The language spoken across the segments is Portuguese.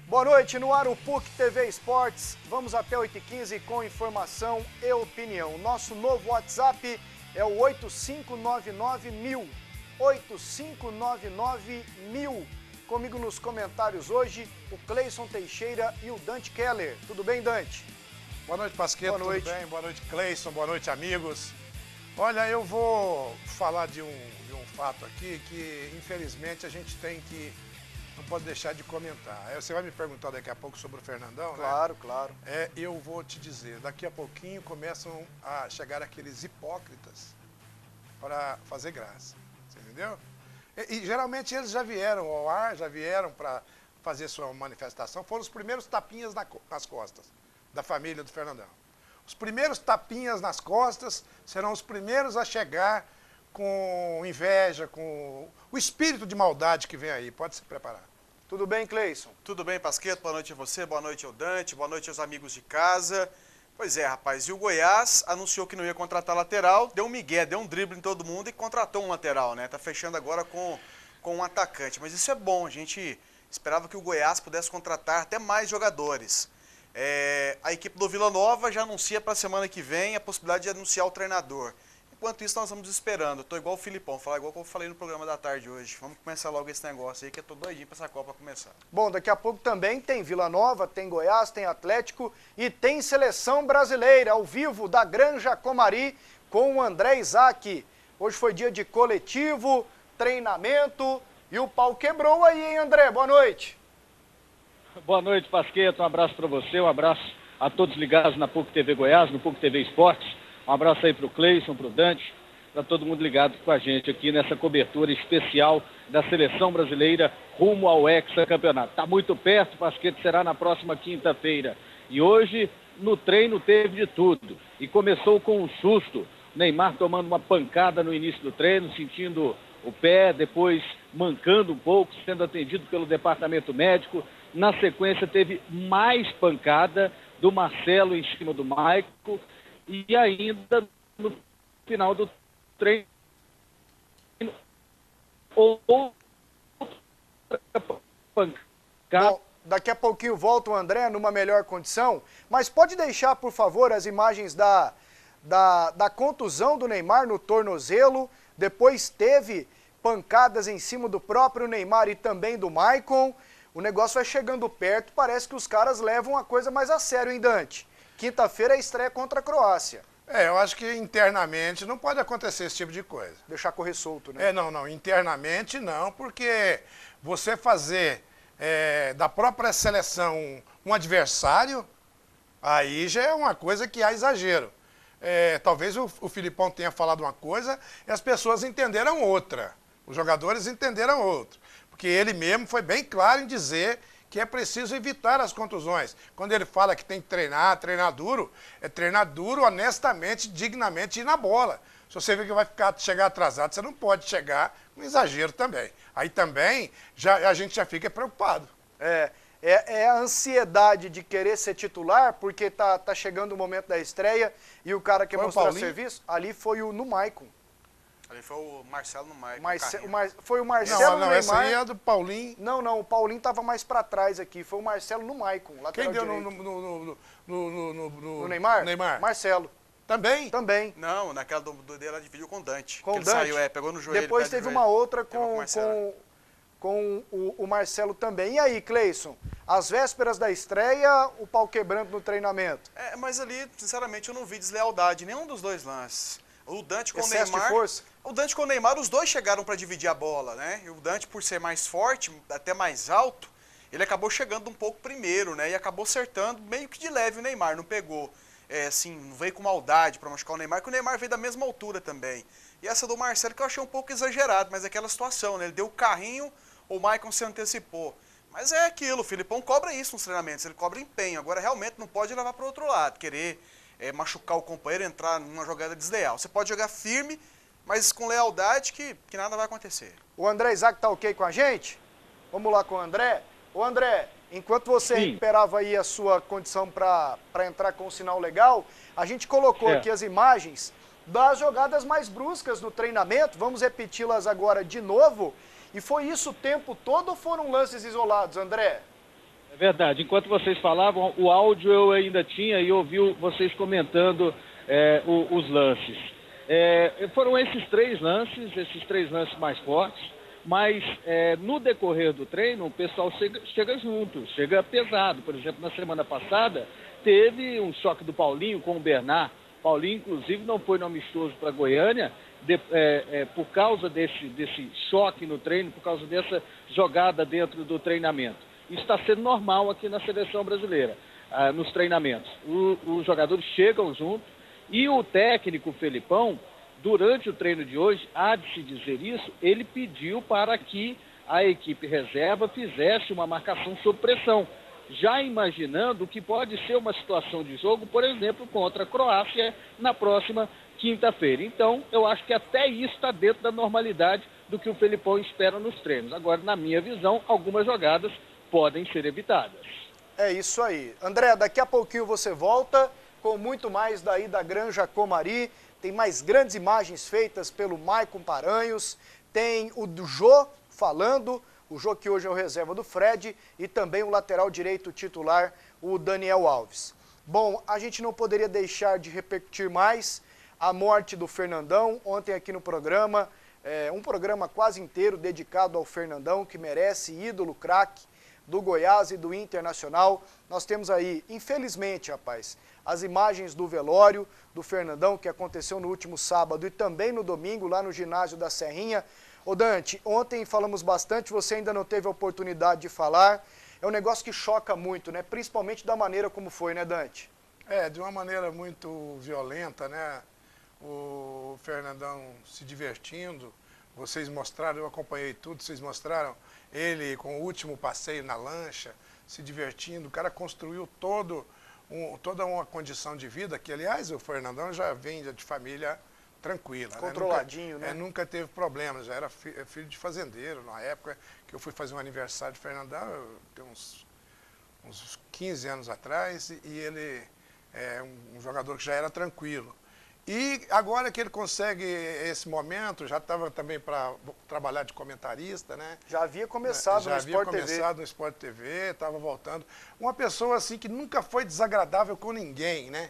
Boa noite, no ar o PUC TV Esportes. Vamos até 8h15 com informação e opinião. Nosso novo WhatsApp é o 85991000. 85991000. Comigo nos comentários hoje, o Cleison Teixeira e o Dante Keller. Tudo bem, Dante? Boa noite, Pasquetto. Boa noite. Tudo bem? Boa noite, Cleison. Boa noite, amigos. Olha, eu vou falar de um fato aqui que, infelizmente, a gente não pode deixar de comentar. Você vai me perguntar daqui a pouco sobre o Fernandão, Claro, né? claro. Eu vou te dizer, daqui a pouquinho começam a chegar aqueles hipócritas para fazer graça, você entendeu? E geralmente eles já vieram ao ar, já vieram para fazer sua manifestação, foram os primeiros tapinhas nas costas da família do Fernandão. Os primeiros tapinhas nas costas serão os primeiros a chegar com inveja, com o espírito de maldade que vem aí. Pode se preparar. Tudo bem, Cleison? Tudo bem, Pasquetto? Boa noite a você, boa noite ao Dante, boa noite aos amigos de casa. Pois é, rapaz, e o Goiás anunciou que não ia contratar lateral, deu um migué, deu um drible em todo mundo e contratou um lateral, né? Tá fechando agora com um atacante. Mas isso é bom, a gente esperava que o Goiás pudesse contratar até mais jogadores. A equipe do Vila Nova já anuncia para a semana que vem a possibilidade de anunciar o treinador. Enquanto isso, nós vamos esperando. Eu tô igual o Filipão, falar igual que eu falei no programa da tarde hoje. Vamos começar logo esse negócio aí, que eu tô doidinho para essa Copa começar. Bom, daqui a pouco também tem Vila Nova, tem Goiás, tem Atlético e tem Seleção Brasileira, ao vivo, da Granja Comari, com o André Isaac. Hoje foi dia de coletivo, treinamento e o pau quebrou aí, hein, André? Boa noite. Boa noite, Pasquetto. Um abraço para você, um abraço a todos ligados na PUC TV Goiás, no PUC TV Esportes. Um abraço aí para o Cleison, para o Dante, para todo mundo ligado com a gente aqui nessa cobertura especial da Seleção Brasileira rumo ao hexacampeonato. Está muito perto, Pasquetto, será na próxima quinta-feira. E hoje, no treino, teve de tudo. E começou com um susto. Neymar tomando uma pancada no início do treino, sentindo o pé, depois mancando um pouco, sendo atendido pelo departamento médico. Na sequência, teve mais pancada do Marcelo em cima do Maicon. E ainda no final do treino, outra pancada. Bom, daqui a pouquinho volta o André numa melhor condição, mas pode deixar, por favor, as imagens da contusão do Neymar no tornozelo, depois teve pancadas em cima do próprio Neymar e também do Maicon. O negócio vai chegando perto, parece que os caras levam a coisa mais a sério, hein, Dante? Quinta-feira é a estreia contra a Croácia. Eu acho que internamente não pode acontecer esse tipo de coisa. Deixar correr solto, né? Não, internamente não, porque você fazer da própria seleção um adversário, aí já é uma coisa que há exagero. Talvez o Filipão tenha falado uma coisa e as pessoas entenderam outra. Os jogadores entenderam outra. Porque ele mesmo foi bem claro em dizer que é preciso evitar as contusões. Quando ele fala que tem que treinar duro, é treinar duro, honestamente, dignamente e na bola. Se você vê que vai chegar atrasado, você não pode chegar com exagero também. Aí também a gente já fica preocupado. É a ansiedade de querer ser titular, porque tá chegando o momento da estreia e o cara quer mostrar serviço. Ali foi no Maicon. Ali foi o Marcelo no Maicon. Foi o Marcelo no Neymar. Essa aí é do Paulinho. Não, o Paulinho tava mais pra trás aqui. Foi o Marcelo no Maicon. Quem deu no Neymar? Neymar? Marcelo. Também? Também. Não, naquela dele ela dividiu com o Dante. Com o Dante. Ele saiu, pegou no joelho. Depois teve uma outra com o Marcelo também. E aí, Cleison? Às vésperas da estreia, o pau quebrando no treinamento. Mas ali, sinceramente, eu não vi deslealdade em nenhum dos dois lances. O Dante com o Neymar. De força? O Dante com o Neymar, os dois chegaram para dividir a bola, né? E o Dante, por ser mais forte, até mais alto, ele acabou chegando um pouco primeiro, né? E acabou acertando meio que de leve o Neymar, não pegou, não veio com maldade para machucar o Neymar, que o Neymar veio da mesma altura também. E essa do Marcelo que eu achei um pouco exagerado, mas é aquela situação, né? Ele deu o carrinho, o Maicon se antecipou. Mas é aquilo, o Filipão cobra isso nos treinamentos, ele cobra empenho. Agora realmente não pode levar para o outro lado, querer machucar o companheiro, entrar numa jogada desleal. Você pode jogar firme, mas com lealdade que nada vai acontecer. O André Isaac tá ok com a gente? Vamos lá com o André. Ô André, enquanto você recuperava aí a sua condição para entrar com um sinal legal, a gente colocou aqui as imagens das jogadas mais bruscas no treinamento. Vamos repeti-las agora de novo. E foi isso o tempo todo ou foram lances isolados, André? É verdade. Enquanto vocês falavam, o áudio eu ainda tinha e ouvi vocês comentando os lances. Foram esses três lances mais fortes, mas no decorrer do treino o pessoal chega junto, chega pesado. Por exemplo, na semana passada teve um choque do Paulinho com o Bernard. Paulinho, inclusive, não foi no amistoso para Goiânia por causa desse choque no treino, por causa dessa jogada dentro do treinamento. Isso está sendo normal aqui na seleção brasileira, nos treinamentos. Os jogadores chegam juntos e o técnico Felipão, durante o treino de hoje, há de se dizer isso, ele pediu para que a equipe reserva fizesse uma marcação sob pressão, já imaginando que pode ser uma situação de jogo, por exemplo, contra a Croácia na próxima quinta-feira. Então, eu acho que até isso está dentro da normalidade do que o Felipão espera nos treinos. Agora, na minha visão, algumas jogadas podem ser evitadas. É isso aí. André, daqui a pouquinho você volta com muito mais daí da Granja Comari. Tem mais grandes imagens feitas pelo Maicon Paranhos. Tem o do Jô falando, o Jô que hoje é o reserva do Fred, e também o lateral direito titular, o Daniel Alves. Bom, a gente não poderia deixar de repercutir mais a morte do Fernandão. Ontem aqui no programa, um programa quase inteiro dedicado ao Fernandão, que merece ídolo, craque do Goiás e do Internacional. Nós temos aí, infelizmente, rapaz, as imagens do velório do Fernandão, que aconteceu no último sábado e também no domingo, lá no ginásio da Serrinha. Ô Dante, ontem falamos bastante, você ainda não teve a oportunidade de falar. É um negócio que choca muito, né? Principalmente da maneira como foi, né, Dante? De uma maneira muito violenta, né? O Fernandão se divertindo, vocês mostraram, eu acompanhei tudo, vocês mostraram ele com o último passeio na lancha, se divertindo. O cara construiu toda uma condição de vida que, aliás, o Fernandão já vem de família tranquila. Controladinho, né? Nunca teve problemas, já era filho de fazendeiro. Na época que eu fui fazer um aniversário de Fernandão, tem uns 15 anos atrás, e ele é um jogador que já era tranquilo. E agora que ele consegue esse momento, já estava também para trabalhar de comentarista, né? Já havia começado no Sport TV. Já havia começado no Sport TV, estava voltando. Uma pessoa assim que nunca foi desagradável com ninguém, né?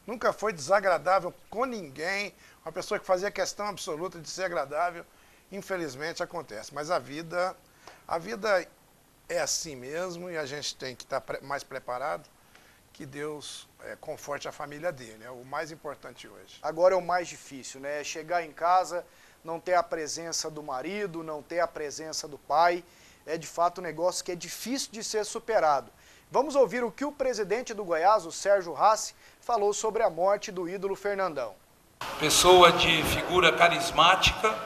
Nunca foi desagradável com ninguém. Uma pessoa que fazia questão absoluta de ser agradável. Infelizmente acontece. Mas a vida é assim mesmo e a gente tem que estar mais preparado. Que Deus conforte a família dele, é o mais importante hoje. Agora é o mais difícil, né? Chegar em casa, não ter a presença do marido, não ter a presença do pai, é de fato um negócio que é difícil de ser superado. Vamos ouvir o que o presidente do Goiás, o Sérgio Rassi, falou sobre a morte do ídolo Fernandão. Pessoa de figura carismática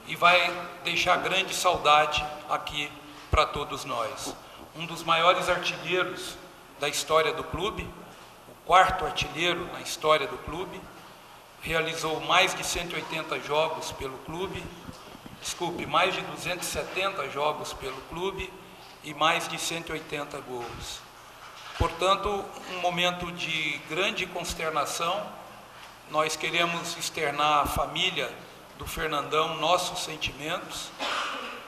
e vai deixar grande saudade aqui para todos nós. Um dos maiores artilheiros da história do clube, o quarto artilheiro na história do clube, realizou mais de 180 jogos pelo clube, mais de 270 jogos pelo clube e mais de 180 gols. Portanto, um momento de grande consternação. Nós queremos externar à família do Fernandão nossos sentimentos.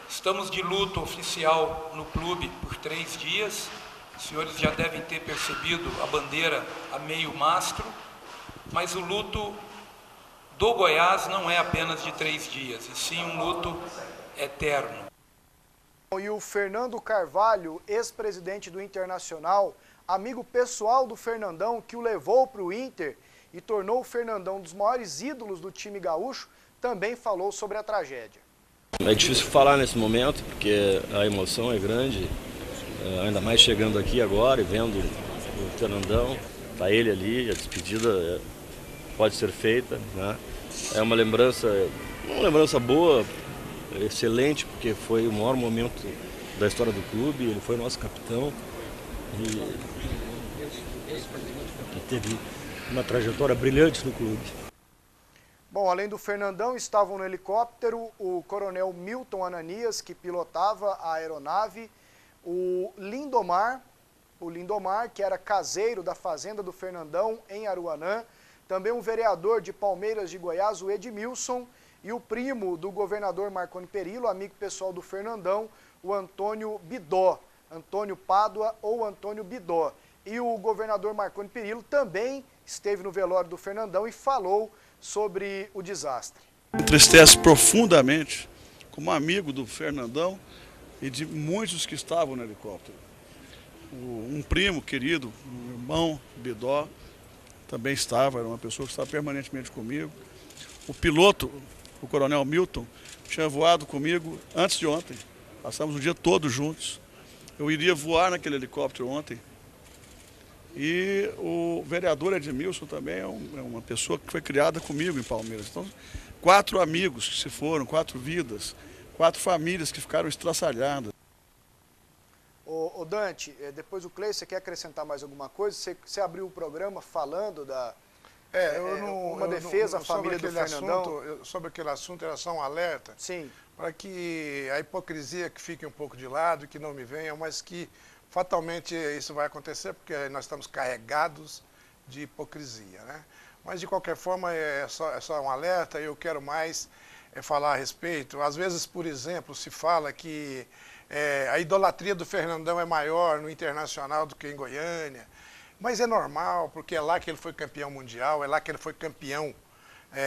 Estamos de luto oficial no clube por 3 dias. Os senhores já devem ter percebido a bandeira a meio mastro, mas o luto do Goiás não é apenas de 3 dias, e sim um luto eterno. E o Fernando Carvalho, ex-presidente do Internacional, amigo pessoal do Fernandão, que o levou para o Inter e tornou o Fernandão um dos maiores ídolos do time gaúcho, também falou sobre a tragédia. É difícil falar nesse momento, porque a emoção é grande. Ainda mais chegando aqui agora e vendo o Fernandão, tá ele ali, a despedida pode ser feita, né? É uma lembrança boa, excelente, porque foi o maior momento da história do clube, ele foi nosso capitão e teve uma trajetória brilhante no clube. Bom, além do Fernandão, estavam no helicóptero o coronel Milton Ananias, que pilotava a aeronave, o Lindomar, que era caseiro da fazenda do Fernandão, em Aruanã, também um vereador de Palmeiras de Goiás, o Edmilson, e o primo do governador Marconi Perillo, amigo pessoal do Fernandão, o Antônio Bidó. Antônio Pádua ou Antônio Bidó. E o governador Marconi Perillo também esteve no velório do Fernandão e falou sobre o desastre. Entristece profundamente como amigo do Fernandão e de muitos que estavam no helicóptero. Um primo querido, um irmão, Bidó, também estava, era uma pessoa que estava permanentemente comigo. O piloto, o coronel Milton, tinha voado comigo antes de ontem. Passamos o dia todo juntos. Eu iria voar naquele helicóptero ontem. E o vereador Edmilson também é uma pessoa que foi criada comigo em Palmeiras. Então, 4 amigos que se foram, 4 vidas, 4 famílias que ficaram estraçalhadas. Ô Dante, depois o Cleiton, você quer acrescentar mais alguma coisa? Você abriu o programa falando da uma defesa à família do Fernandão. Sobre aquele assunto, era só um alerta. Sim. Para que a hipocrisia que fique um pouco de lado, que não me venha, mas que fatalmente isso vai acontecer, porque nós estamos carregados de hipocrisia, né? Mas, de qualquer forma, é só um alerta. Eu quero mais falar a respeito. Às vezes, por exemplo, se fala que a idolatria do Fernandão é maior no Internacional do que em Goiânia. Mas é normal, porque é lá que ele foi campeão mundial, é lá que ele foi campeão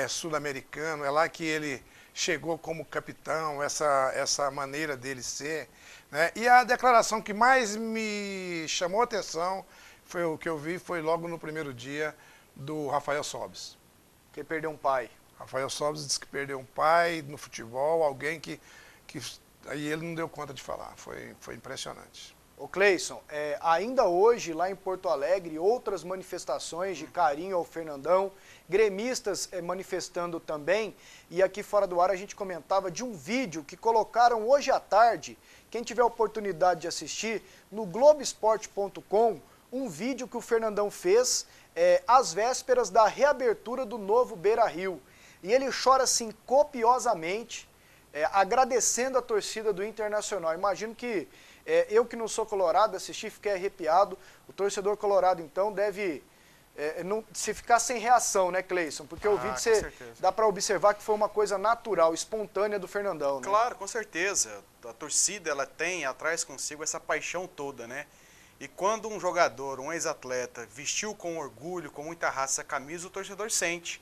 sul-americano, é lá que ele chegou como capitão, essa maneira dele ser, né? E a declaração que mais me chamou a atenção, foi o que eu vi, foi logo no primeiro dia do Rafael Sobis. Que perdeu um pai. Rafael Sobis disse que perdeu um pai no futebol, alguém que aí ele não deu conta de falar, foi impressionante. Ô Cleison, ainda hoje, lá em Porto Alegre, outras manifestações de carinho ao Fernandão, gremistas manifestando também, e aqui fora do ar a gente comentava de um vídeo que colocaram hoje à tarde, quem tiver oportunidade de assistir, no Globoesporte.com, um vídeo que o Fernandão fez às vésperas da reabertura do novo Beira-Rio. E ele chora assim copiosamente, agradecendo a torcida do Internacional. Imagino que eu que não sou colorado, assisti, fiquei arrepiado. O torcedor colorado, então, deve não se ficar sem reação, né, Cleison? Porque o vídeo dá para observar que foi uma coisa natural, espontânea do Fernandão, né? Claro, com certeza. A torcida, ela traz consigo essa paixão toda, né? E quando um jogador, um ex-atleta, vestiu com orgulho, com muita raça a camisa, o torcedor sente.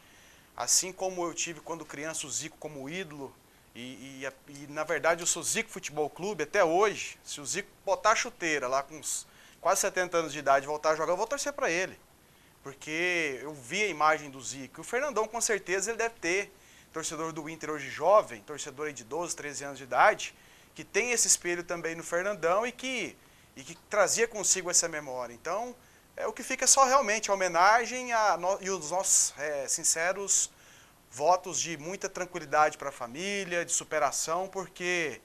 Assim como eu tive quando criança o Zico como ídolo, e na verdade eu sou Zico Futebol Clube até hoje. Se o Zico botar a chuteira lá com uns quase 70 anos de idade e voltar a jogar, eu vou torcer para ele. Porque eu vi a imagem do Zico. E o Fernandão, com certeza, ele deve ter. Torcedor do Inter hoje jovem, torcedor aí de 12, 13 anos de idade, que tem esse espelho também no Fernandão e que trazia consigo essa memória. Então, o que fica é só realmente a homenagem e os nossos sinceros votos de muita tranquilidade para a família, de superação, porque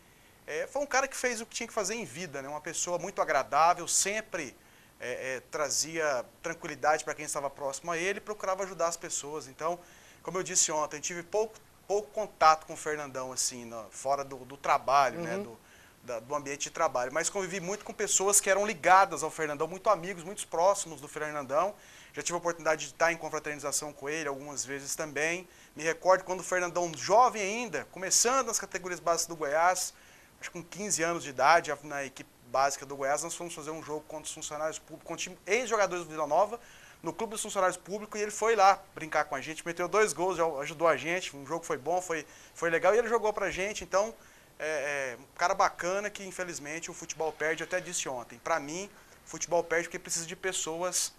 foi um cara que fez o que tinha que fazer em vida, né? Uma pessoa muito agradável, sempre trazia tranquilidade para quem estava próximo a ele, procurava ajudar as pessoas. Então, como eu disse ontem, tive pouco contato com o Fernandão, assim, fora do trabalho, né? Do ambiente de trabalho, mas convivi muito com pessoas que eram ligadas ao Fernandão, muito amigos, muito próximos do Fernandão. Já tive a oportunidade de estar em confraternização com ele algumas vezes também. Me recordo quando o Fernandão, jovem ainda, começando nas categorias básicas do Goiás, acho que com 15 anos de idade, na equipe básica do Goiás, nós fomos fazer um jogo contra os funcionários públicos, contra ex-jogadores do Vila Nova, no Clube dos Funcionários Públicos, e ele foi lá brincar com a gente, meteu 2 gols, ajudou a gente, um jogo foi bom, foi legal, e ele jogou pra gente. Então, um cara bacana que, infelizmente, o futebol perde. Eu até disse ontem, para mim, o futebol perde porque precisa de pessoas,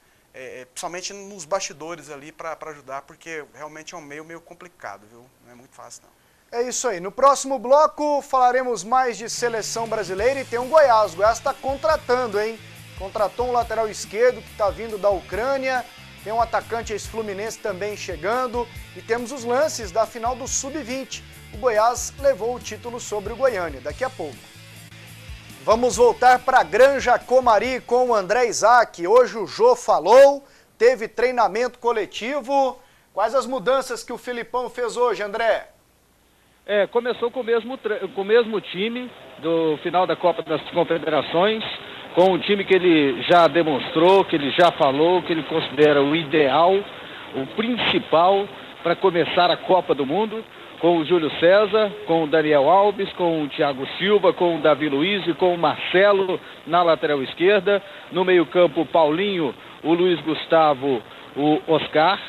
principalmente nos bastidores ali, para ajudar, porque realmente é um meio complicado, viu? Não é muito fácil, não. É isso aí. No próximo bloco falaremos mais de seleção brasileira e tem um Goiás. O Goiás está contratando, hein? Contratou um lateral esquerdo que está vindo da Ucrânia. Tem um atacante ex-fluminense também chegando. E temos os lances da final do Sub-20. O Goiás levou o título sobre o Goiânia. Daqui a pouco. Vamos voltar para a Granja Comari com o André Isaac. Hoje o Jô falou, teve treinamento coletivo. Quais as mudanças que o Filipão fez hoje, André? Começou com o mesmo time do final da Copa das Confederações, com um time que ele já demonstrou, que ele já falou, que ele considera o ideal, o principal para começar a Copa do Mundo, com o Júlio César, com o Daniel Alves, com o Thiago Silva, com o Davi Luiz e com o Marcelo na lateral esquerda. No meio-campo, Paulinho, o Luiz Gustavo, o Oscar.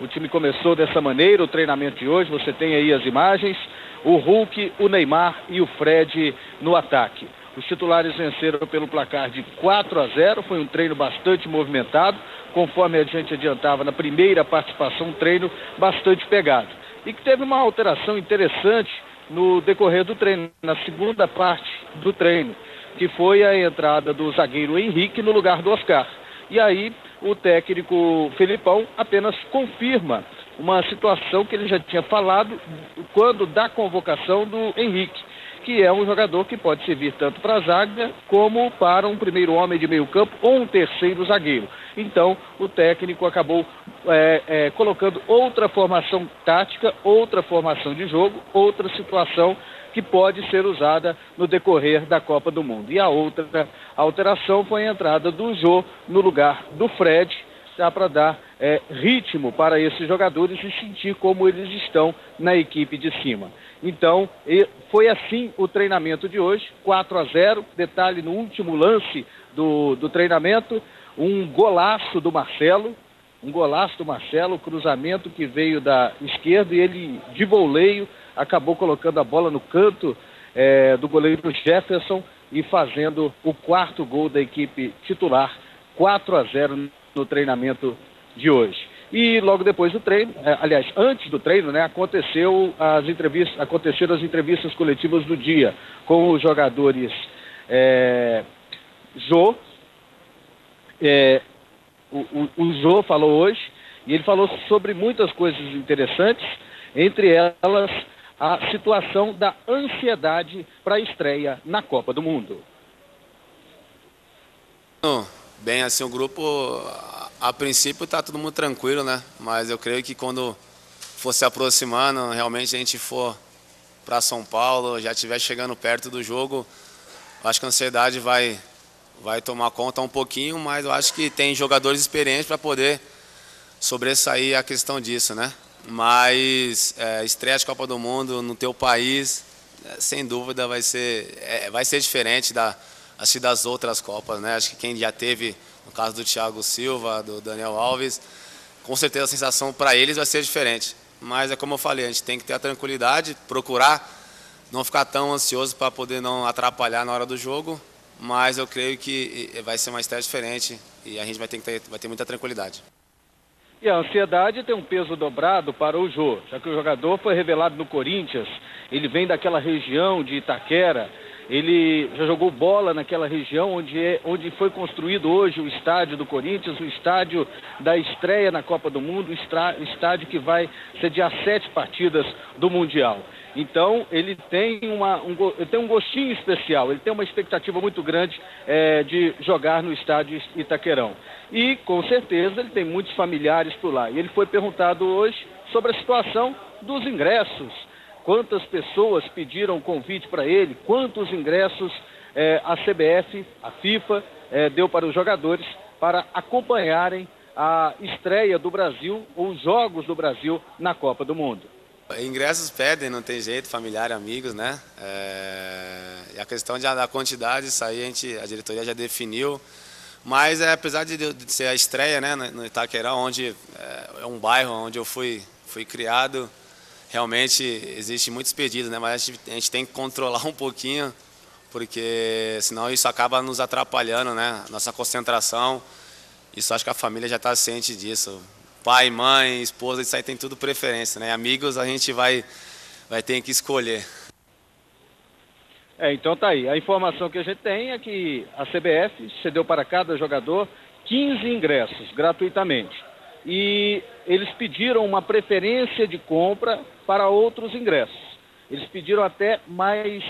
O time começou dessa maneira, o treinamento de hoje, você tem aí as imagens. O Hulk, o Neymar e o Fred no ataque. Os titulares venceram pelo placar de 4-0, foi um treino bastante movimentado, conforme a gente adiantava na primeira participação, um treino bastante pegado. E que teve uma alteração interessante no decorrer do treino, na segunda parte do treino, que foi a entrada do zagueiro Henrique no lugar do Oscar. E aí o técnico Felipão apenas confirma uma situação que ele já tinha falado quando da convocação do Henrique, que é um jogador que pode servir tanto para a zaga como para um primeiro homem de meio campo ou um terceiro zagueiro. Então o técnico acabou colocando outra formação tática, outra formação de jogo, outra situação que pode ser usada no decorrer da Copa do Mundo. E a outra alteração foi a entrada do Jô no lugar do Fred, já para dar ritmo para esses jogadores e sentir como eles estão na equipe de cima. Então, foi assim o treinamento de hoje, 4-0, detalhe no último lance do treinamento, um golaço do Marcelo, cruzamento que veio da esquerda e ele, de voleio, acabou colocando a bola no canto do goleiro Jefferson e fazendo o quarto gol da equipe titular, 4-0 no treinamento de hoje. E logo depois do treino, aliás, antes do treino, né, aconteceram as entrevistas coletivas do dia com os jogadores Jô. O Jô falou hoje e ele falou sobre muitas coisas interessantes, entre elas a situação da ansiedade para a estreia na Copa do Mundo. Bem, assim, o grupo, a princípio está todo mundo tranquilo, né? Mas eu creio que quando for se aproximando, realmente a gente for para São Paulo, já estiver chegando perto do jogo, acho que a ansiedade vai tomar conta um pouquinho, mas eu acho que tem jogadores experientes para poder sobressair a questão disso, né? Mas estreia de Copa do Mundo no teu país, sem dúvida vai ser diferente das outras Copas, né? Acho que quem já teve, no caso do Thiago Silva, do Daniel Alves, com certeza a sensação para eles vai ser diferente. Mas é como eu falei, a gente tem que ter a tranquilidade, procurar não ficar tão ansioso para poder não atrapalhar na hora do jogo, mas eu creio que vai ser uma estreia diferente e a gente vai ter muita tranquilidade. E a ansiedade tem um peso dobrado para o Jô, já que o jogador foi revelado no Corinthians, ele vem daquela região de Itaquera, ele já jogou bola naquela região onde foi construído hoje o estádio do Corinthians, o estádio da estreia na Copa do Mundo, o estádio que vai sediar 7 partidas do Mundial. Então ele tem um gostinho especial, ele tem uma expectativa muito grande de jogar no estádio Itaquerão. E com certeza ele tem muitos familiares por lá. E ele foi perguntado hoje sobre a situação dos ingressos. Quantas pessoas pediram convite para ele, quantos ingressos a CBF, a FIFA, deu para os jogadores para acompanharem a estreia do Brasil, ou os Jogos do Brasil na Copa do Mundo. Ingressos pedem, não tem jeito, familiar, amigos, né? E a questão da quantidade, isso aí a diretoria já definiu. Mas apesar de ser a estreia, né, no Itaquerão, onde é um bairro onde eu fui criado, realmente existe muitos pedidos, né? Mas a gente tem que controlar um pouquinho, porque senão isso acaba nos atrapalhando, né? Nossa concentração. Isso acho que a família já está ciente disso. Pai, mãe, esposa, isso aí tem tudo preferência, né? Amigos a gente vai ter que escolher. Então tá aí. A informação que a gente tem é que a CBF cedeu para cada jogador 15 ingressos gratuitamente. E eles pediram uma preferência de compra para outros ingressos. Eles pediram até mais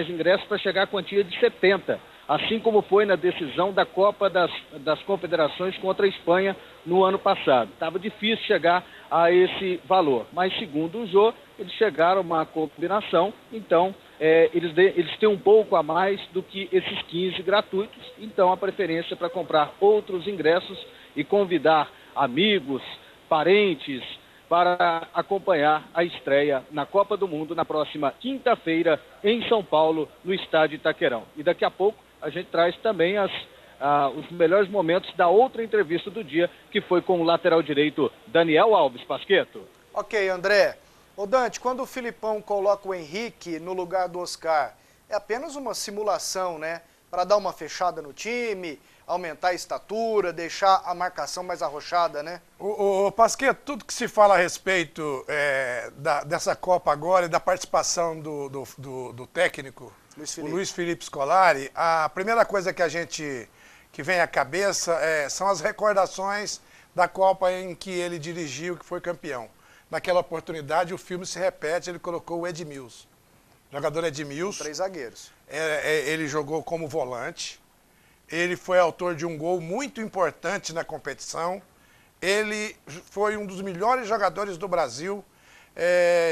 ingressos para chegar à quantia de 70, assim como foi na decisão da Copa das Confederações contra a Espanha no ano passado. Estava difícil chegar a esse valor, mas segundo o Jô, eles chegaram a uma combinação, então eles têm um pouco a mais do que esses 15 gratuitos, então a preferência é para comprar outros ingressos e convidar amigos, parentes, para acompanhar a estreia na Copa do Mundo na próxima quinta-feira em São Paulo, no estádio Itaquerão. E daqui a pouco a gente traz também os melhores momentos da outra entrevista do dia, que foi com o lateral direito Daniel Alves. Pasquetto. Ok, André. Ô Dante, quando o Filipão coloca o Henrique no lugar do Oscar, é apenas uma simulação, né? Para dar uma fechada no time, aumentar a estatura, deixar a marcação mais arrochada, né? O Pasquetto, tudo que se fala a respeito dessa Copa agora e da participação do técnico, o Luiz Felipe Scolari, a primeira coisa que vem à cabeça são as recordações da Copa em que ele dirigiu, que foi campeão. Naquela oportunidade, o filme se repete, ele colocou o Edmilson. O jogador Edmilson. 3 zagueiros. Ele jogou como volante. Ele foi autor de um gol muito importante na competição. Ele foi um dos melhores jogadores do Brasil,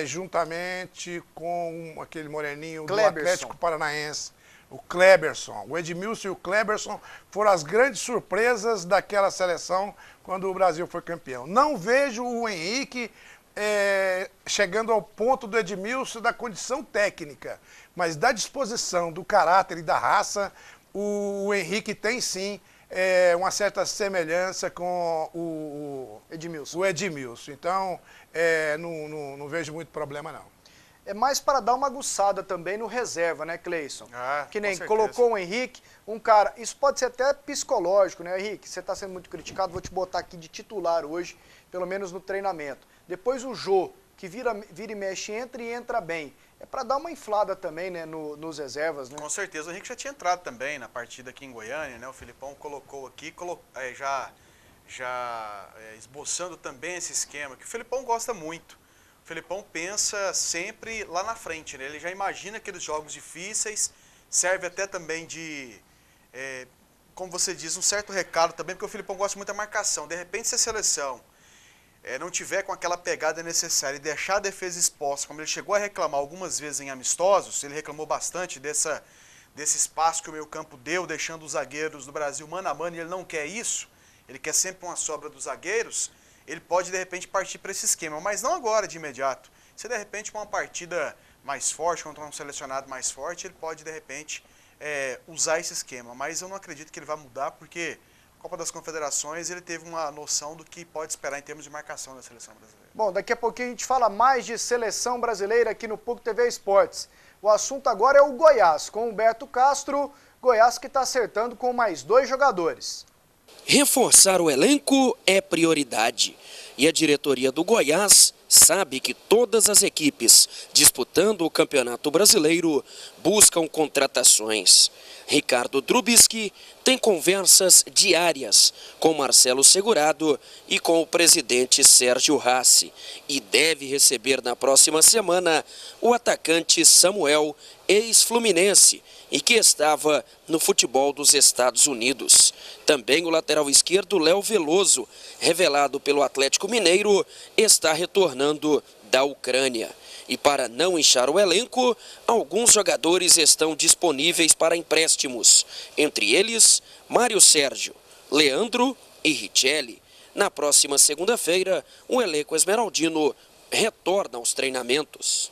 juntamente com aquele moreninho do Atlético Paranaense, o Kleberson. O Edmilson e o Kleberson foram as grandes surpresas daquela seleção quando o Brasil foi campeão. Não vejo o Henrique chegando ao ponto do Edmilson da condição técnica, mas da disposição, do caráter e da raça, o Henrique tem sim uma certa semelhança com o Edmilson. Então, não vejo muito problema, não. É mais para dar uma aguçada também no reserva, né, Cleison? Que nem colocou o Henrique, um cara... Isso pode ser até psicológico, né, Henrique? Você está sendo muito criticado, vou te botar aqui de titular hoje, pelo menos no treinamento. Depois o Jô, que vira e mexe, entra e entra bem. É para dar uma inflada também, né, nos reservas, né? Com certeza, o Henrique já tinha entrado também na partida aqui em Goiânia, né? O Filipão colocou aqui, esboçando também esse esquema, que o Filipão gosta muito. O Filipão pensa sempre lá na frente, né? Ele já imagina aqueles jogos difíceis, serve até também de, como você diz, um certo recado também, porque o Filipão gosta muito da marcação. De repente, se a seleção não tiver com aquela pegada necessária e deixar a defesa exposta, como ele chegou a reclamar algumas vezes em amistosos, ele reclamou bastante desse espaço que o meio-campo deu, deixando os zagueiros do Brasil mano a mano, e ele não quer isso, ele quer sempre uma sobra dos zagueiros, ele pode de repente partir para esse esquema, mas não agora de imediato. Se de repente uma partida mais forte, contra um selecionado mais forte, ele pode de repente usar esse esquema, mas eu não acredito que ele vai mudar, porque Copa das Confederações, ele teve uma noção do que pode esperar em termos de marcação da seleção brasileira. Bom, daqui a pouquinho a gente fala mais de seleção brasileira aqui no PUC TV Esportes. O assunto agora é o Goiás, com Humberto Castro, Goiás que está acertando com mais 2 jogadores. Reforçar o elenco é prioridade. E a diretoria do Goiás sabe que todas as equipes disputando o Campeonato Brasileiro buscam contratações. Ricardo Trubisky tem conversas diárias com Marcelo Segurado e com o presidente Sérgio Rassi e deve receber na próxima semana o atacante Samuel, ex-fluminense, e que estava no futebol dos Estados Unidos. Também o lateral esquerdo Léo Veloso, revelado pelo Atlético Mineiro, está retornando da Ucrânia. E para não inchar o elenco, alguns jogadores estão disponíveis para empréstimos. Entre eles, Mário Sérgio, Leandro e Richelli. Na próxima segunda-feira, o elenco esmeraldino retorna aos treinamentos.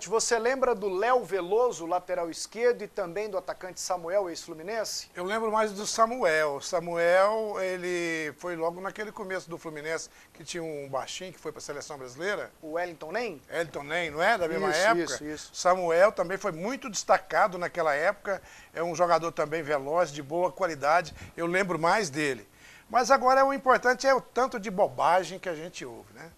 Você lembra do Léo Veloso, lateral esquerdo, e também do atacante Samuel, ex-Fluminense? Eu lembro mais do Samuel. Samuel, ele foi logo naquele começo do Fluminense, que tinha um baixinho que foi para a seleção brasileira. O Wellington Nem? Wellington Nem, não é? Da mesma época? Isso. Samuel também foi muito destacado naquela época. É um jogador também veloz, de boa qualidade. Eu lembro mais dele. Mas agora o importante é o tanto de bobagem que a gente ouve, né?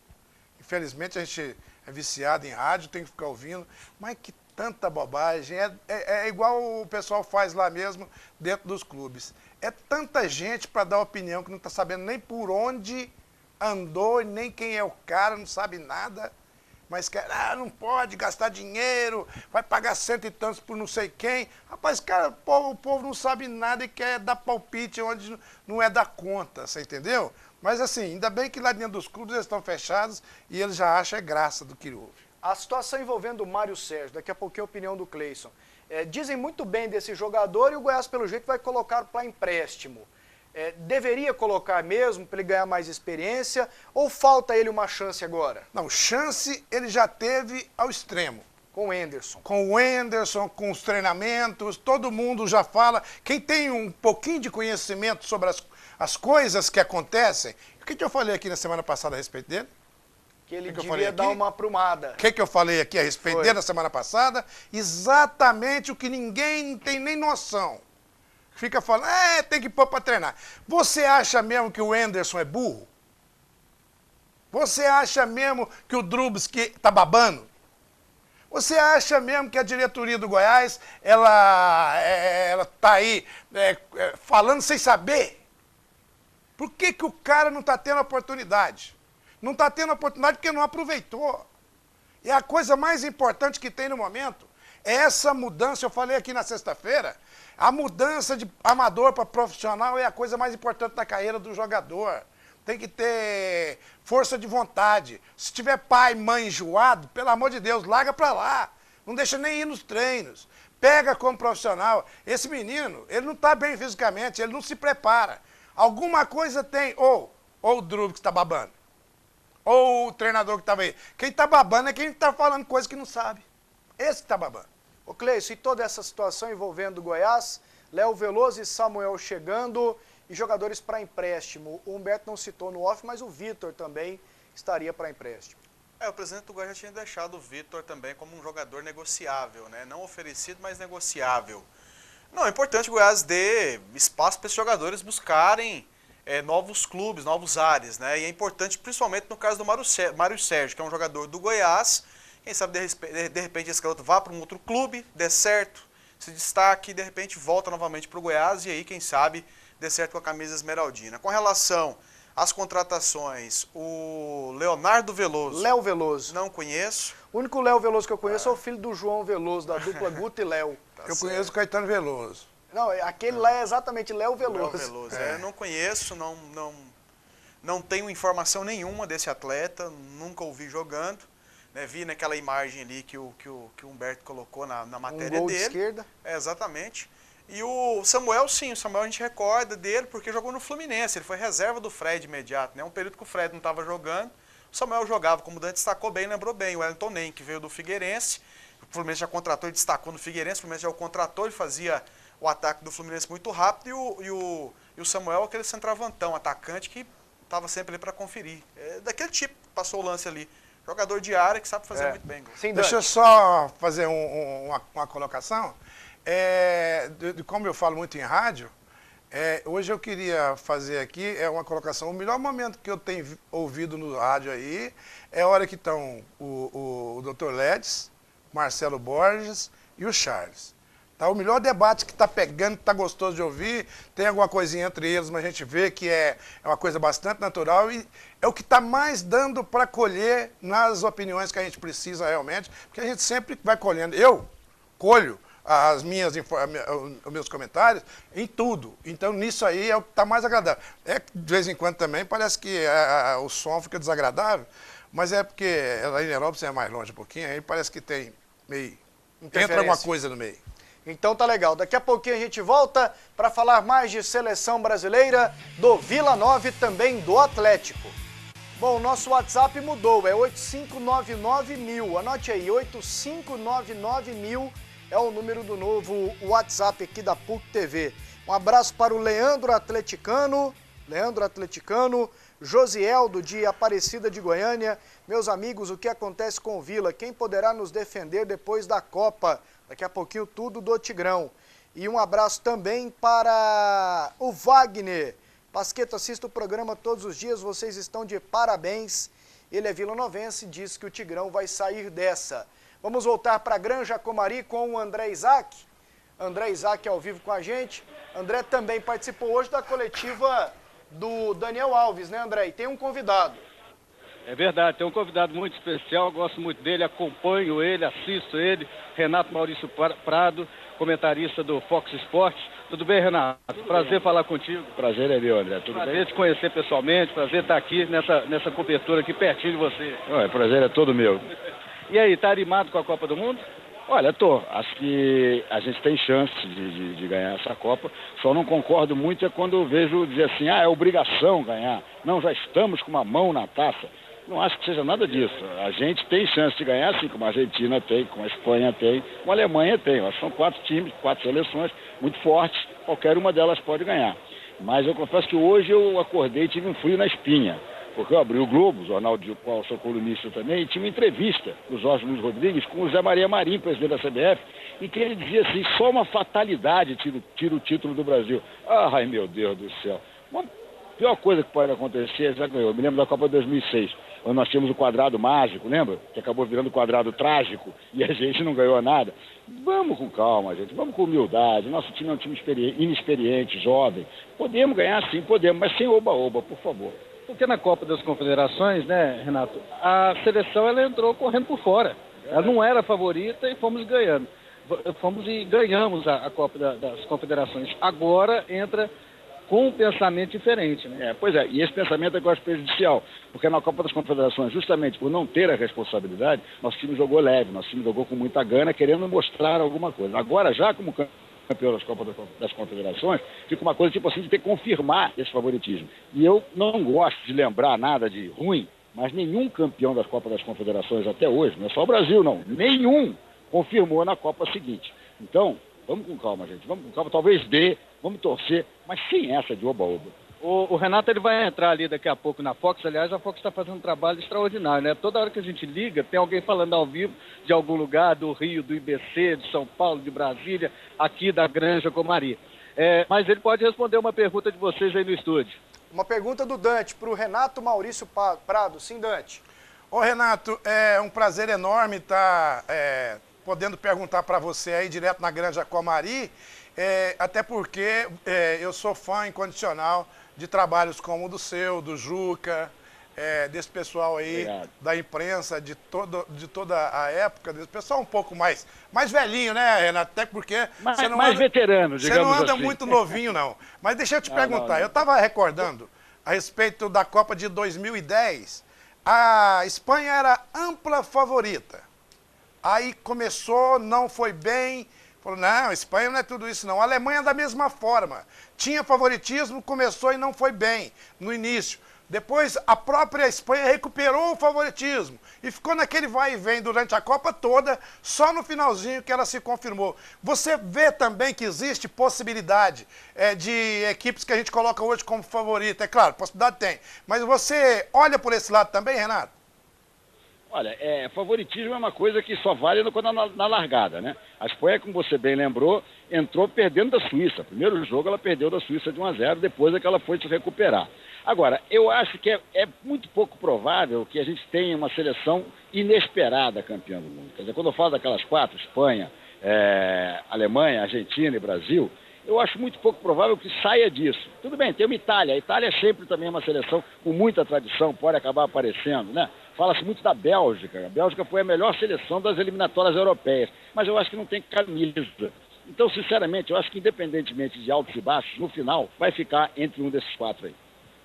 Infelizmente a gente é viciado em rádio, tem que ficar ouvindo, mas que tanta bobagem. É igual o pessoal faz lá mesmo, dentro dos clubes. É tanta gente para dar opinião que não está sabendo nem por onde andou, nem quem é o cara, não sabe nada. Mas quer, não pode gastar dinheiro, vai pagar 100 e tantos por não sei quem. Rapaz, cara, o povo não sabe nada e quer dar palpite onde não é da conta, você entendeu? Mas assim, ainda bem que lá dentro dos clubes eles estão fechados e eles já acham graça do que houve. A situação envolvendo o Mário Sérgio, daqui a pouquinho a opinião do Cleison. Dizem muito bem desse jogador e o Goiás, pelo jeito, vai colocar para empréstimo. deveria colocar mesmo para ele ganhar mais experiência ou falta ele uma chance agora? Não, chance ele já teve ao extremo. Com o Henderson. Com o Henderson, com os treinamentos, todo mundo já fala. Quem tem um pouquinho de conhecimento sobre as coisas que acontecem, o que eu falei aqui na semana passada a respeito dele? Que ele devia dar uma aprumada. O que eu falei aqui a respeito dele na semana passada? Exatamente o que ninguém não tem nem noção. Fica falando, tem que pôr para treinar. Você acha mesmo que o Henderson é burro? Você acha mesmo que o Drubsky tá babando? Você acha mesmo que a diretoria do Goiás, ela tá aí falando sem saber? Por que o cara não está tendo oportunidade? Não está tendo oportunidade porque não aproveitou. E a coisa mais importante que tem no momento é essa mudança, eu falei aqui na sexta-feira, a mudança de amador para profissional é a coisa mais importante na carreira do jogador. Tem que ter força de vontade. Se tiver pai, mãe enjoado, pelo amor de Deus, larga para lá. Não deixa nem ir nos treinos. Pega como profissional. Esse menino, ele não está bem fisicamente, ele não se prepara. Alguma coisa tem, ou o Drugo que está babando, ou o treinador que estava aí. Quem está babando é quem está falando coisa que não sabe. Esse que está babando. Ô Cleison, e toda essa situação envolvendo o Goiás, Léo Veloso e Samuel chegando e jogadores para empréstimo. O Humberto não citou no off, mas o Vitor também estaria para empréstimo. O presidente do Goiás já tinha deixado o Vitor também como um jogador negociável, né? Não oferecido, mas negociável. Não, é importante que o Goiás dê espaço para esses jogadores buscarem novos clubes, novos ares, né? E é importante, principalmente no caso do Mário Sérgio, que é um jogador do Goiás. Quem sabe, de repente, esse garoto vá para um outro clube, dê certo, se destaque, de repente volta novamente para o Goiás e aí, quem sabe, dê certo com a camisa esmeraldina. Com relação às contratações, o Leonardo Veloso. Léo Veloso. Não conheço. O único Léo Veloso que eu conheço é o filho do João Veloso, da dupla Guto e Léo. Eu conheço o Caetano Veloso. Não, aquele lá é exatamente Léo Veloso. Léo Veloso. Eu não conheço, não tenho informação nenhuma desse atleta, nunca ouvi jogando. Né, vi naquela imagem ali que o Humberto colocou na matéria gol dele. De esquerda. Exatamente. E o Samuel, sim, o Samuel a gente recorda dele porque jogou no Fluminense, ele foi reserva do Fred imediato, né? Um período que o Fred não estava jogando, o Samuel jogava, como o Dante destacou bem, lembrou bem, o Wellington Nem, que veio do Figueirense, o Fluminense já contratou e destacou no Figueirense, o Fluminense já o contratou, ele fazia o ataque do Fluminense muito rápido e o Samuel aquele centroavantão, atacante que estava sempre ali para conferir. Daquele tipo, passou o lance ali. Jogador de área que sabe fazer muito bem. Sim, deixa eu só fazer uma colocação. Como eu falo muito em rádio, hoje eu queria fazer aqui uma colocação. O melhor momento que eu tenho ouvido no rádio aí é a hora que estão o Dr. Ledes, Marcelo Borges e o Charles. Tá, o melhor debate que está pegando, que está gostoso de ouvir, tem alguma coisinha entre eles, mas a gente vê que é uma coisa bastante natural e é o que está mais dando para colher nas opiniões que a gente precisa realmente, porque a gente sempre vai colhendo. Eu colho os meus comentários em tudo, então nisso aí é o que está mais agradável. De vez em quando também parece que o som fica desagradável, mas é porque a Inerópolis é mais longe um pouquinho, aí parece que tem meio... entra alguma coisa no meio. Então tá legal. Daqui a pouquinho a gente volta para falar mais de seleção brasileira, do Vila Nova e também do Atlético. Bom, o nosso WhatsApp mudou, é 8599.000. Anote aí, 8599.000 é o número do novo WhatsApp aqui da PUC TV. Um abraço para o Leandro Atleticano, Josieldo de Aparecida de Goiânia. Meus amigos, o que acontece com o Vila? Quem poderá nos defender depois da Copa? Daqui a pouquinho tudo do Tigrão. E um abraço também para o Wagner. Pasqueto, assista o programa todos os dias, vocês estão de parabéns. Ele é vilanovense e diz que o Tigrão vai sair dessa. Vamos voltar para a Granja Comari com o André Isaac. André Isaac ao vivo com a gente. André também participou hoje da coletiva do Daniel Alves, né, André? E tem um convidado. É verdade, tem um convidado muito especial, gosto muito dele, acompanho ele, assisto ele, Renato Maurício Prado, comentarista do Fox Sports. Tudo bem, Renato? Prazer falar contigo. Prazer é meu, André. Tudo bem? Prazer te conhecer pessoalmente, prazer estar aqui nessa cobertura aqui pertinho de você. Prazer é todo meu. E aí, tá animado com a Copa do Mundo? Olha, acho que a gente tem chance de ganhar essa Copa, só não concordo muito quando eu vejo dizer assim, é obrigação ganhar, não, já estamos com uma mão na taça. Não acho que seja nada disso. A gente tem chance de ganhar, assim como a Argentina tem, como a Espanha tem, como a Alemanha tem. Acho que são 4 times, 4 seleções muito fortes, qualquer uma delas pode ganhar. Mas eu confesso que hoje eu acordei e tive um frio na espinha, porque eu abri o Globo, o jornal de qual eu sou colunista também, e tinha uma entrevista do Jorge Luiz Rodrigues com o Zé Maria Marim, presidente da CBF, em que ele dizia assim, só uma fatalidade tira o título do Brasil. Ai, meu Deus do céu. A pior coisa que pode acontecer, já ganhou. Eu me lembro da Copa de 2006, onde nós tínhamos o quadrado mágico, lembra? Que acabou virando o quadrado trágico e a gente não ganhou nada. Vamos com calma, gente. Vamos com humildade. Nosso time é um time inexperiente, jovem. Podemos ganhar sim, podemos, mas sem oba-oba, por favor. Porque na Copa das Confederações, né, Renato, a seleção ela entrou correndo por fora. Ela não era favorita e fomos ganhando. Fomos e ganhamos a Copa das Confederações. Agora entra com um pensamento diferente, né? Pois é, e esse pensamento é que eu acho prejudicial, porque na Copa das Confederações, justamente por não ter a responsabilidade, nosso time jogou leve, nosso time jogou com muita gana, querendo mostrar alguma coisa. Agora, já como campeão das Copas das Confederações, fica uma coisa tipo assim de ter que confirmar esse favoritismo. E eu não gosto de lembrar nada de ruim, mas nenhum campeão das Copas das Confederações até hoje, não é só o Brasil não, nenhum confirmou na Copa seguinte. Então, vamos com calma, gente, vamos com calma, talvez dê, vamos torcer, mas sem essa de oba-oba. O Renato ele vai entrar ali daqui a pouco na Fox. Aliás, a Fox está fazendo um trabalho extraordinário, né? Toda hora que a gente liga, tem alguém falando ao vivo de algum lugar, do Rio, do IBC, de São Paulo, de Brasília, aqui da Granja Comari. Mas ele pode responder uma pergunta de vocês aí no estúdio. Uma pergunta do Dante para o Renato Maurício Prado. Sim, Dante. Ô, Renato, é um prazer enorme estar podendo perguntar para você aí direto na Granja Comari, até porque eu sou fã incondicional de trabalhos como o do seu, do Juca, desse pessoal aí, obrigado, da imprensa, de toda a época, desse pessoal um pouco mais velhinho, né, Renato? Até porque você não mais veterano, digamos assim. Você não anda muito novinho, não. Mas deixa eu te perguntar, não. Eu estava recordando a respeito da Copa de 2010, a Espanha era ampla favorita. Aí começou, não foi bem, falou, não, a Espanha não é tudo isso não. A Alemanha da mesma forma. Tinha favoritismo, começou e não foi bem no início. Depois a própria Espanha recuperou o favoritismo e ficou naquele vai e vem durante a Copa toda, só no finalzinho que ela se confirmou. Você vê também que existe possibilidade de equipes que a gente coloca hoje como favorita. É claro, possibilidade tem. Mas você olha por esse lado também, Renato? Olha, favoritismo é uma coisa que só vale na largada, né? A Espanha, como você bem lembrou, entrou perdendo da Suíça. Primeiro jogo ela perdeu da Suíça de 1-0, depois é que ela foi se recuperar. Agora, eu acho que é muito pouco provável que a gente tenha uma seleção inesperada campeã do mundo. Quer dizer, quando eu falo daquelas 4, Espanha, Alemanha, Argentina e Brasil, eu acho muito pouco provável que saia disso. Tudo bem, tem uma Itália. A Itália é sempre também uma seleção com muita tradição, pode acabar aparecendo, né? Fala-se muito da Bélgica. A Bélgica foi a melhor seleção das eliminatórias europeias, mas eu acho que não tem camisa. Então, sinceramente, eu acho que independentemente de altos e baixos, no final vai ficar entre um desses 4 aí.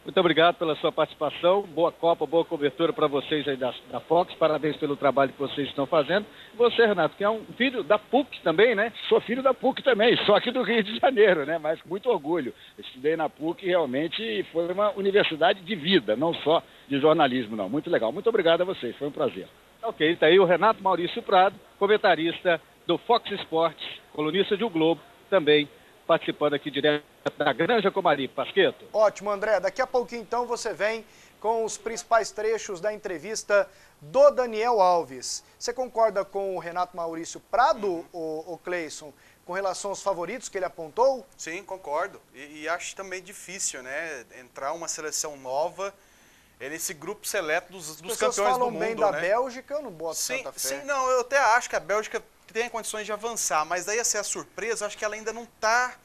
Muito obrigado pela sua participação, boa Copa, boa cobertura para vocês aí da Fox, parabéns pelo trabalho que vocês estão fazendo. E você, Renato, que é um filho da PUC também, né? Sou filho da PUC também, só aqui do Rio de Janeiro, né? Mas com muito orgulho. Estudei na PUC realmente e foi uma universidade de vida, não só de jornalismo, não. Muito legal, muito obrigado a vocês, foi um prazer. Ok, está aí o Renato Maurício Prado, comentarista do Fox Sports, colunista de O Globo, também participando aqui direto da Granja Comari. Pasqueto. Ótimo, André. Daqui a pouquinho, então, você vem com os principais trechos da entrevista do Daniel Alves. Você concorda com o Renato Maurício Prado, o Cleison, com relação aos favoritos que ele apontou? Sim, concordo. E acho também difícil, né, entrar uma seleção nova nesse grupo seleto dos campeões do mundo. Vocês falam bem da Bélgica, eu não boto tanta fé. Sim, não, eu até acho que a Bélgica tem condições de avançar, mas daí a ser a surpresa, acho que ela ainda não está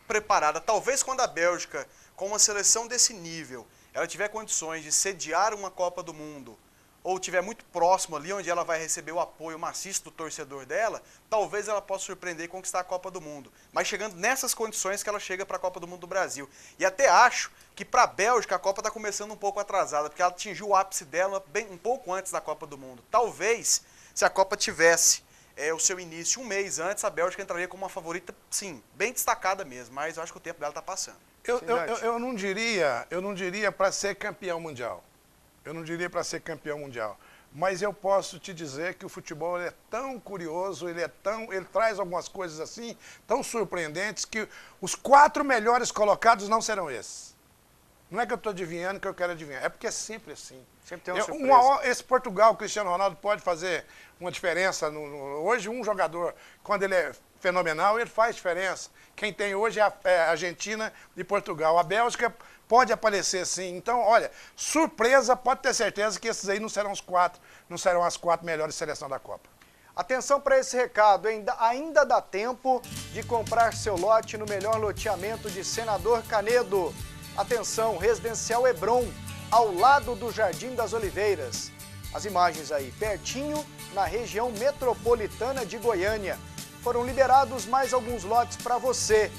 preparada. Talvez quando a Bélgica, com uma seleção desse nível, ela tiver condições de sediar uma Copa do Mundo, ou tiver muito próximo ali, onde ela vai receber o apoio maciço do torcedor dela, talvez ela possa surpreender e conquistar a Copa do Mundo. Mas chegando nessas condições que ela chega para a Copa do Mundo do Brasil. E até acho que para a Bélgica a Copa está começando um pouco atrasada, porque ela atingiu o ápice dela um pouco antes da Copa do Mundo. Talvez, se a Copa tivesse o seu início um mês antes, a Bélgica entraria como uma favorita, sim, bem destacada mesmo, mas eu acho que o tempo dela está passando. Eu não diria para ser campeão mundial. Eu não diria para ser campeão mundial. Mas eu posso te dizer que o futebol ele é tão curioso, ele traz algumas coisas assim, tão surpreendentes, que os 4 melhores colocados não serão esses. Não é que eu estou adivinhando que eu quero adivinhar, é porque é sempre assim. Sempre tem uma surpresa. Esse Portugal, o Cristiano Ronaldo pode fazer uma diferença. Hoje um jogador, quando ele é fenomenal, ele faz diferença. Quem tem hoje é a Argentina e Portugal. A Bélgica pode aparecer sim. Então, olha, surpresa, pode ter certeza que esses aí não serão as 4 melhores seleções da Copa. Atenção para esse recado, ainda dá tempo de comprar seu lote no melhor loteamento de Senador Canedo. Atenção, Residencial Hebron, ao lado do Jardim das Oliveiras. As imagens aí, pertinho, na região metropolitana de Goiânia. Foram liberados mais alguns lotes para você.